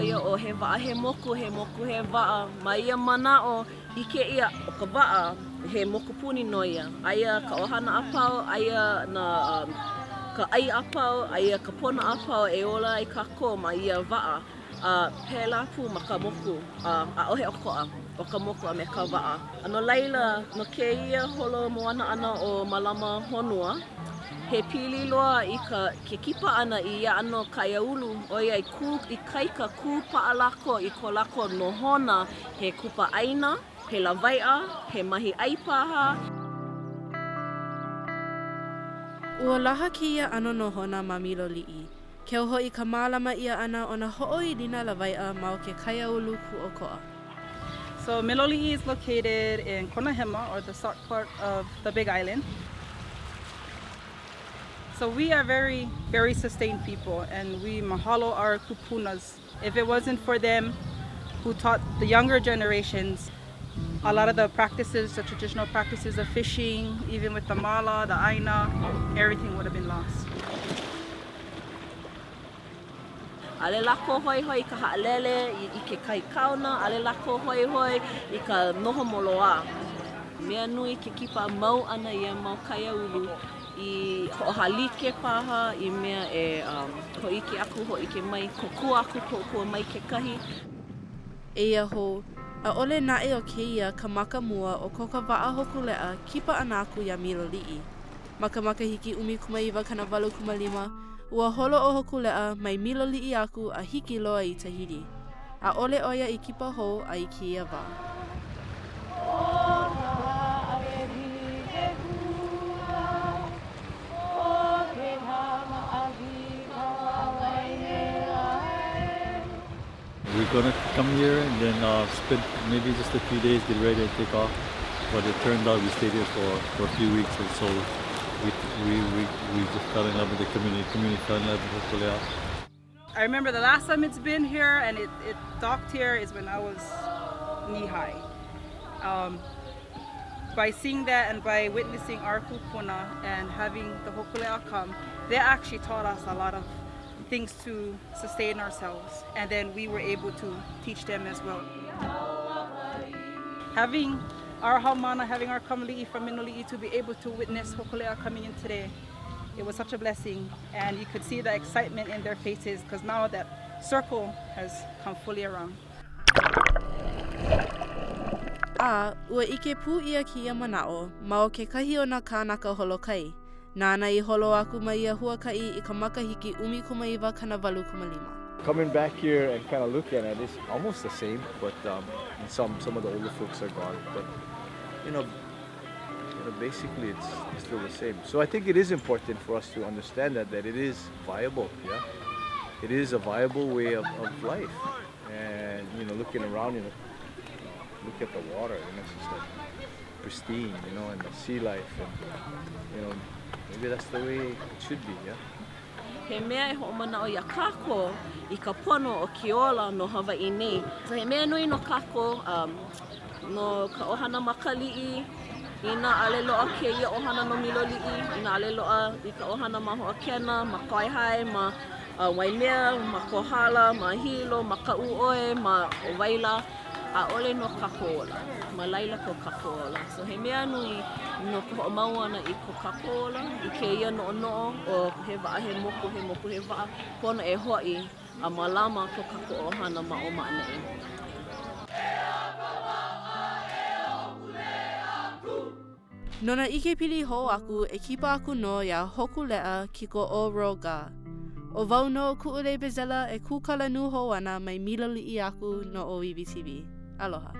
ia o he wa'a he moku he wa'a. Ma ia mana'o ike ia o ka wa'a he moku puni no ia. Aia ka ohana apau, aia na ka ai apau, aia ka pona apau e ola i kako ma ia wa'a. Pēlā pū ma ka moku, a'ohe oko'a o ka moku a me ka wa'a. No laila, no kēia holo moana ana o malama honua, he pili loa i ke kipa ana i ia ano kaiaulu o ia i kaika kū pa'a lako i ko lako nohona he kupa aina, he lawai'a, he mahi aipaha. Ua laha ki ia ano nohona ma Miloliʻi. Keu hoʻi ka mālama ia ana o na hoʻoilina lawai'a ma o ke kaiaulu kuʻokoʻa. So Miloliʻi is located in Konahema, or the south part of the Big Island. So we are very, very sustained people, and we mahalo our kupunas. If it wasn't for them who taught the younger generations a lot of the practices, the traditional practices of fishing, even with the mala, the aina, everything would have been lost. Ale lako hoi hoi ka ha'alele i ke kai kauna, ale lako hoi hoi i ka noho moloa. Mea nui ke kipa mau ana ia mau kaiaulu i ho'ohalike paha, i mea e ho'ike aku ho'ike mai, kokua aku kokua mai ke kahi. Eia ho, a ole nae o keia ka maka mua o ko ka wa'a Hōkūleʻa kipa ana aku ia Miloliʻi. Maka hiki 1955, ua holo o Hōkūleʻa mai Miloliʻi aku a hiki loa i Tahiti. A ole oia i kipa hou a i kia wā. We're gonna come here and then spend maybe just a few days, get ready to take off. But it turned out we stayed here for a few weeks, and so we just fell in love with the community. The community fell in love with Hōkūleʻa. I remember the last time it's been here and it docked here is when I was knee-high. By seeing that and by witnessing our kupuna and having the Hōkūleʻa come, they actually taught us a lot of things to sustain ourselves, and then we were able to teach them as well. Having our haumana, having our kamaliʻi from Miloliʻi to be able to witness Hōkūleʻa coming in today, it was such a blessing, and you could see the excitement in their faces because now that circle has come fully around. Ua ike pū ia ki ia manao, ma o ke kahi o na kānaka holokai. Nāna I holo aku mai ia huakai I ka makahiki 1955. Coming back here and kind of looking at it, it's almost the same, but some of the older folks are gone. But basically it's still the same. So I think it is important for us to understand that it is viable. Yeah, it is a viable way of life. And looking around, look at the water. It's just like pristine, and the sea life, and maybe that's the way it should be, yeah? He mea e ho'omana'o ia kako I ka pono o Keola no Hawaii nei. So he mea nui no kako no ka ohana Makaliʻi, ina ale loa keia ohana no Miloliʻi, ina ale loa I ka ohana ma Hoʻokena, ma Kaihai, ma Waimea, ma Kohala, ma Hilo, ma Ka'uʻoe, ma Waila. A ole no kako ola, ma laila ko kako ola. So he mea nui no ka ho'omau ana I ko kako ola, I keia no'ono'o o he wa'a he moku he wa'a pono e ho'i a malama ko kako ohana ma o ma'anei. Nona ike pili ho aku e kipa aku no ia Hōkūleʻa ki ko o Roga. O wau no ku'ule bezela e kūkala nu ho ana mai Miloliʻi aku no o IBTV. Aloha.